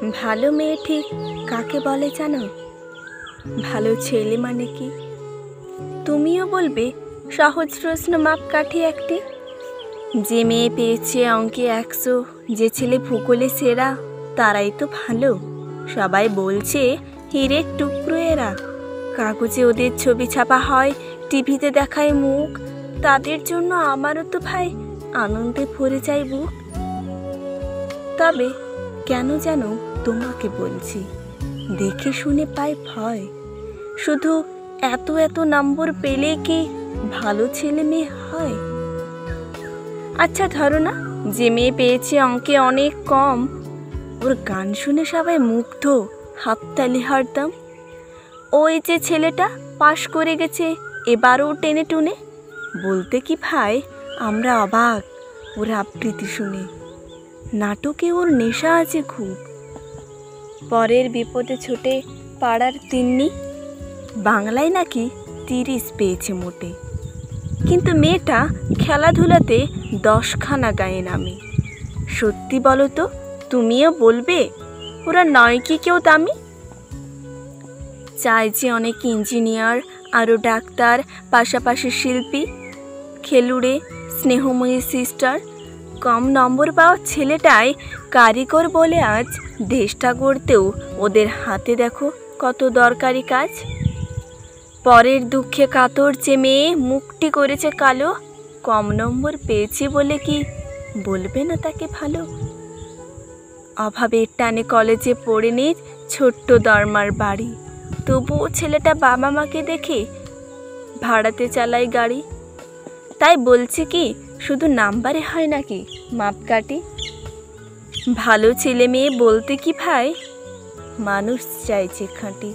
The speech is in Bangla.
ভালো মেয়ে ঠিক কাকে বলে জানো? ভালো ছেলে মানে কি? তুমিও বলবে সহজ প্রশ্ন মাপকাঠি একটি। যে মেয়ে পেয়েছে অঙ্কে 100, যে ছেলে ভূগোলে সেরা, তারাই তো ভালো। সবাই বলছে হীরের টুকরো এরা। কাগজে ওদের ছবি ছাপা হয়, টিভিতে দেখায় মুখ। তাদের জন্য আমারও তো ভাই আনন্দে ভরে যায় বুক। তবে কেন যেন তোমাকে বলছি, দেখে শুনে পাই ভয়। শুধু এত এত নম্বর পেলে কি ভালো ছেলে মেয়ে হয়? আচ্ছা ধরো না, যে মেয়ে পেয়েছে অঙ্কে অনেক কম, ওর গান শুনে সবাই মুগ্ধ, হাততালি হরদম। ওই যে ছেলেটা পাশ করে গেছে এবারও টেনে টুনে, বলতে কি ভাই আমরা অবাক ওর আবৃত্তি শুনে। নাটকে ওর নেশা আছে খুব। পরের বিপদে ছুটে পাড়ার তিন্নি, বাংলায় নাকি 30 পেয়েছে মোটে। কিন্তু মেয়েটা খেলাধুলাতে 10খানা গায়ে নামে। সত্যি বলো তো, তুমিও বলবে ওরা নয় কি কেউ দামি? চাই যে অনেক ইঞ্জিনিয়ার, আরও ডাক্তার, পাশাপাশি শিল্পী, খেলুড়ে, স্নেহময়ী সিস্টার। কম নম্বর পাওয়া ছেলেটাই কারিগর বলে আজ দেশটা গড়তেও ওদের হাতে দেখো কত দরকারি কাজ। পরের দুঃখে কাতর যে মেয়ে মুখটি করেছে কালো, কম নম্বর পেয়েছে বলে কি বলবে না তাকে ভালো? অভাবের টানে কলেজে পড়ে নিজ ছোট্ট দরমার বাড়ি, তবুও ছেলেটা বাবা মাকে দেখে ভাড়াতে চালায় গাড়ি। তাই বলছে কি শুধু নাম্বারে হয় নাকি মাপকাঠি? ভালো ছেলে মেয়ে বলতে কি ভাই মানুষ চাইছে খাঁটি।